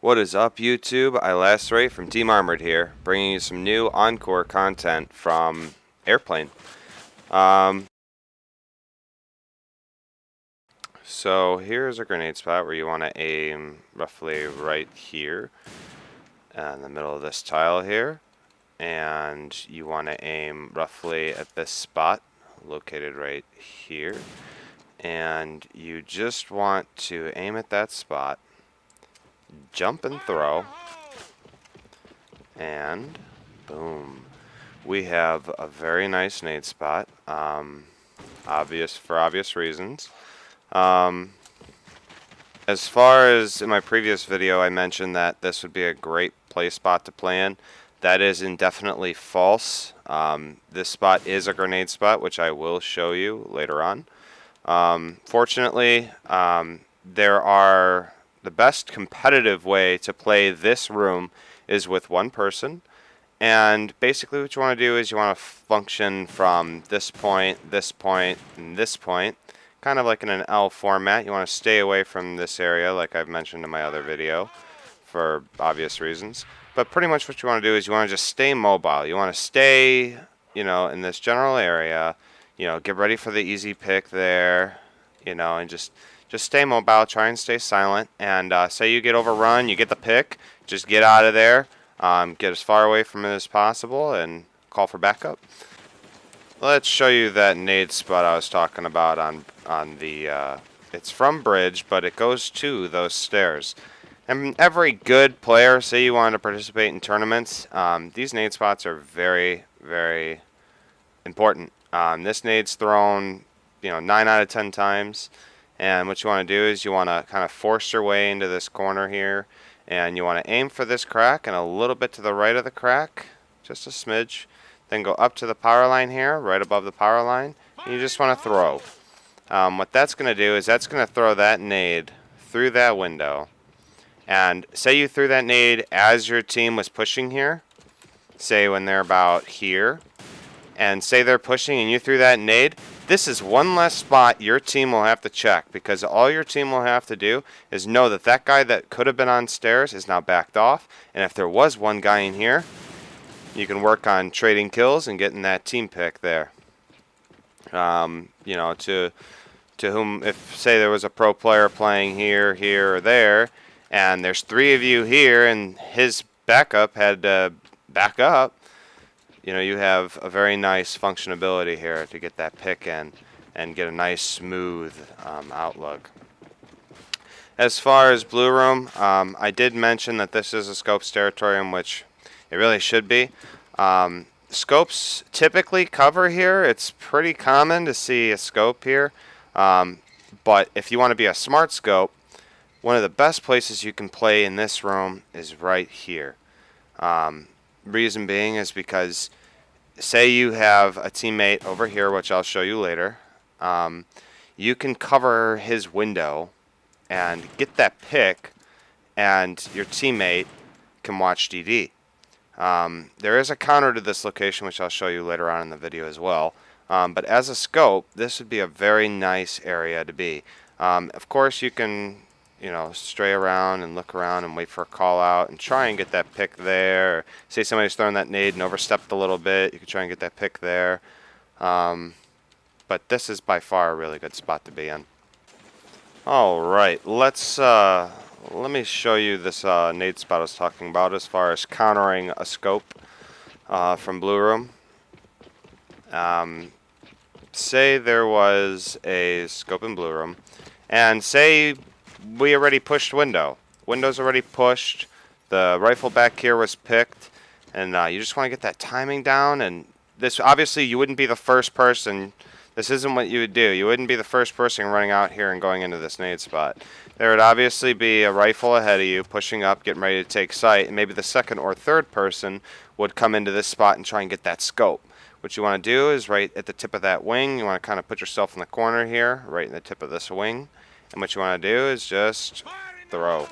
What is up, YouTube? iLacerate from Team Armored here, bringing you some new encore content from Airplane. So here's a grenade spot where you want to aim roughly right here in the middle of this tile here, and you want to aim roughly at this spot located right here, and you just want to aim at that spot, jump and throw, and boom. We have a very nice nade spot, for obvious reasons. As far as in my previous video, I mentioned that this would be a great play spot to play in. That is indefinitely false. This spot is a grenade spot, which I will show you later on. Fortunately, the best competitive way to play this room is with one person. And basically what you want to do is you want to function from this point, and this point, kind of like in an L format. You want to stay away from this area like I've mentioned in my other video for obvious reasons. But pretty much what you want to do is you want to just stay mobile. You want to stay, in this general area, get ready for the easy pick there, and just stay mobile, try and stay silent, and say you get overrun, you get the pick, just get out of there. Get as far away from it as possible and call for backup. Let's show you that nade spot I was talking about on the, it's from bridge, but it goes to those stairs. And every good player, say you wanted to participate in tournaments, these nade spots are very, very important. This nade's thrown, 9 out of 10 times. And what you want to do is you want to kind of force your way into this corner here. And you want to aim for this crack and a little bit to the right of the crack, just a smidge. Then go up to the power line here, right above the power line. And you just want to throw. What that's going to do is that's going to throw that nade through that window. And say you threw that nade as your team was pushing here. Say when they're about here. And say they're pushing and you threw that nade. This is one less spot your team will have to check, because all your team will have to do is know that that guy that could have been on stairs is now backed off. And if there was one guy in here, you can work on trading kills and getting that team pick there. To whom, if say there was a pro player playing here, here, or there, and there's 3 of you here and his backup had to back up, you have a very nice functionability here to get that pick in and get a nice smooth outlook. As far as blue room, I did mention that this is a scopes territorium, which it really should be. Scopes typically cover here. It's pretty common to see a scope here. But if you want to be a smart scope, one of the best places you can play in this room is right here. Reason being is because say you have a teammate over here, which I'll show you later. You can cover his window and get that pick, and your teammate can watch DD. There is a counter to this location, which I'll show you later on in the video as well. But as a scope, this would be a very nice area to be. Of course, you can stray around and look around and wait for a call out and try and get that pick there. Or say somebody's throwing that nade and overstepped a little bit, you can try and get that pick there. But this is by far a really good spot to be in. Alright, let me show you this nade spot I was talking about as far as countering a scope from blue room. Say there was a scope in blue room, and say we already pushed window. Window's already pushed. The rifle back here was picked, and you just want to get that timing down. And this, obviously, you wouldn't be the first person. This isn't what you would do. You wouldn't be the first person running out here and going into this nade spot. There would obviously be a rifle ahead of you, pushing up, getting ready to take sight, and maybe the second or third person would come into this spot and try and get that scope. What you want to do is right at the tip of that wing, you want to kind of put yourself in the corner here, right in the tip of this wing. And what you want to do is just throw.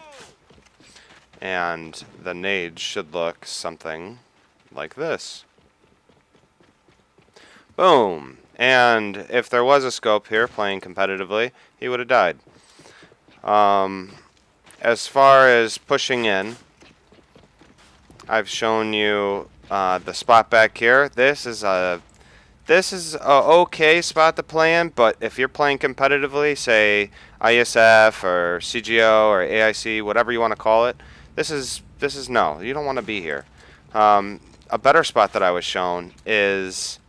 And the nade should look something like this. Boom. And if there was a scope here playing competitively, he would have died. as far as pushing in, I've shown you the spot back here. This is a okay spot to play in, but if you're playing competitively, say ISF or CGO or AIC, whatever you want to call it, this is no, you don't want to be here. A better spot that I was shown is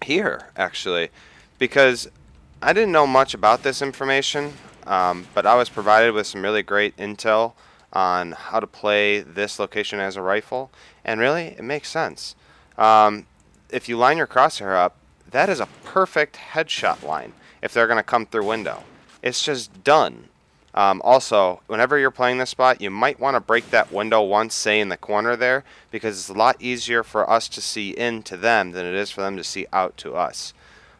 here, actually, because I didn't know much about this information, but I was provided with some really great intel on how to play this location as a rifle, and really, it makes sense. If you line your crosshair up, that is a perfect headshot line if they're going to come through window. It's just done. Also, whenever you're playing this spot, you might want to break that window once, say in the corner there, because it's a lot easier for us to see into them than it is for them to see out to us.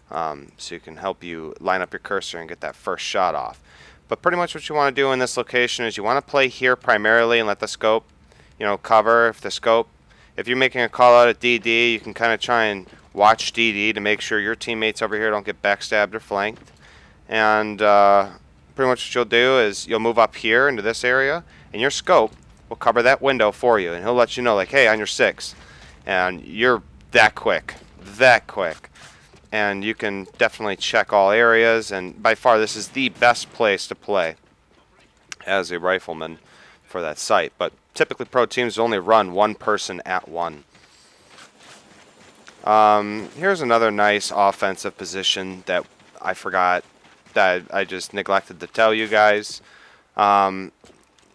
So you can help you line up your cursor and get that first shot off. But pretty much what you want to do in this location is you want to play here primarily and let the scope, cover if you're making a call out at DD, you can kind of try and watch DD to make sure your teammates over here don't get backstabbed or flanked. And pretty much what you'll do is you'll move up here into this area, and your scope will cover that window for you. And he'll let you know, like, hey, on your 6. And you're that quick. And you can definitely check all areas. And by far, this is the best place to play as a rifleman for that site. But typically pro teams only run one person at one. Here's another nice offensive position that I forgot, that I just neglected to tell you guys. What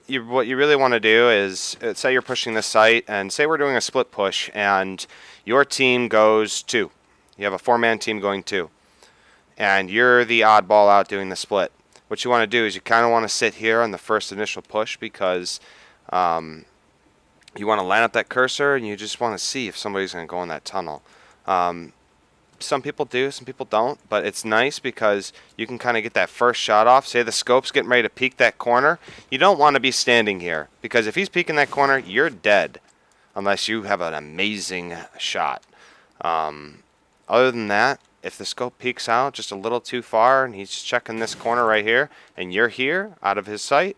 you really want to do is, say you're pushing this site, and say we're doing a split push, and your team goes 2. You have a 4-man team going 2. And you're the oddball out doing the split. What you want to do is you kind of want to sit here on the first initial push, because you want to line up that cursor and you just want to see if somebody's going to go in that tunnel. Some people do, some people don't, but it's nice because you can kind of get that first shot off. Say the scope's getting ready to peek that corner. You don't want to be standing here, because if he's peeking that corner, you're dead unless you have an amazing shot. Other than that, if the scope peeks out just a little too far and he's checking this corner right here and you're here out of his sight,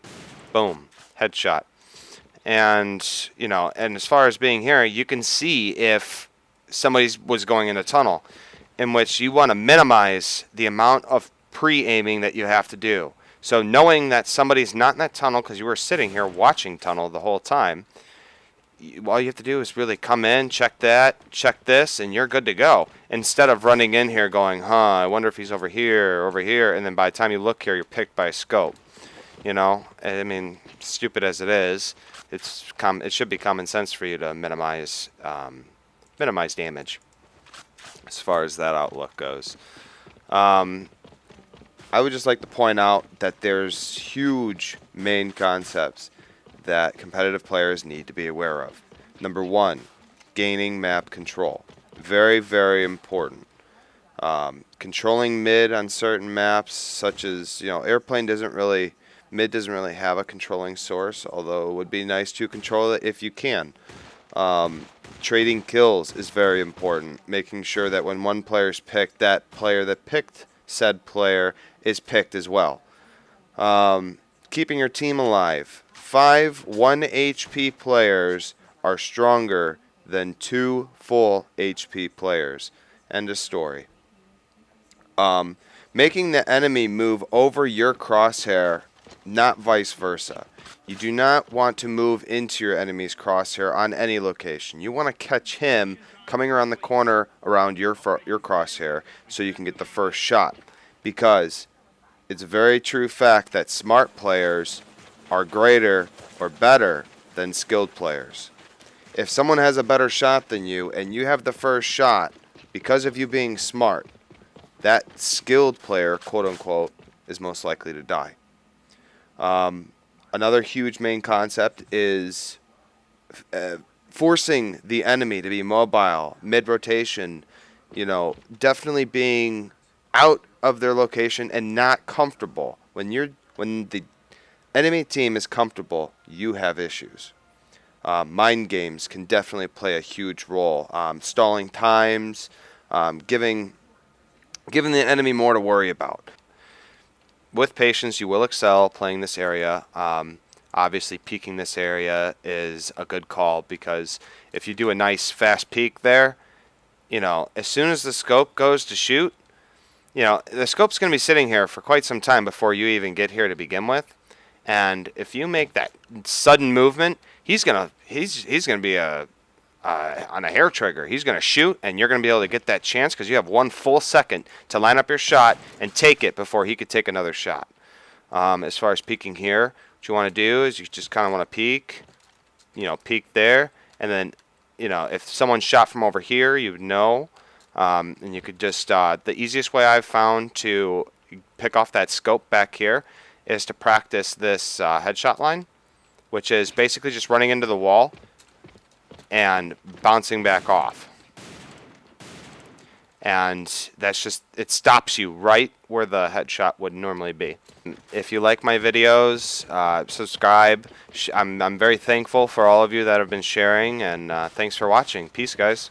boom, headshot. And, and as far as being here, you can see if somebody was going in a tunnel, in which you want to minimize the amount of pre-aiming that you have to do. So knowing that somebody's not in that tunnel because you were sitting here watching tunnel the whole time, all you have to do is really come in, check that, check this, and you're good to go. Instead of running in here going, I wonder if he's over here, and then by the time you look here, you're picked by a scope. I mean, stupid as it is, it should be common sense for you to minimize damage as far as that outlook goes. I would just like to point out that there's huge main concepts that competitive players need to be aware of. Number 1, gaining map control. Very, very important. Controlling mid on certain maps, such as, airplane mid doesn't really have a controlling source, although it would be nice to control it if you can. Trading kills is very important. Making sure that when one player's picked, that player that picked said player is picked as well. Keeping your team alive. 5 1 HP players are stronger than 2 full HP players. End of story. Making the enemy move over your crosshair, not vice versa. You do not want to move into your enemy's crosshair on any location. You want to catch him coming around the corner around your crosshair so you can get the first shot. Because it's a very true fact that smart players are greater or better than skilled players. If someone has a better shot than you and you have the first shot, because of you being smart, that skilled player, quote unquote, is most likely to die. Another huge main concept is forcing the enemy to be mobile, mid-rotation, definitely being out of their location and not comfortable. When the enemy team is comfortable, you have issues. Mind games can definitely play a huge role. Stalling times, giving the enemy more to worry about. with patience, you will excel playing this area. Obviously, peeking this area is a good call, because if you do a nice fast peek there, you know, as soon as the scope goes to shoot, you know, the scope's going to be sitting here for quite some time before you even get here to begin with. And if you make that sudden movement, he's gonna be on a hair trigger. He's gonna shoot, and you're gonna be able to get that chance because you have 1 full second to line up your shot and take it before he could take another shot. As far as peeking here, what you want to do is you just kind of want to peek, you know, peek there, and then, you know, if someone shot from over here, you would know, and you could just the easiest way I've found to pick off that scope back here is to practice this headshot line, which is basically just running into the wall and bouncing back off. And that's just, it stops you right where the headshot would normally be. If you like my videos, subscribe. I'm very thankful for all of you that have been sharing, and thanks for watching. Peace, guys.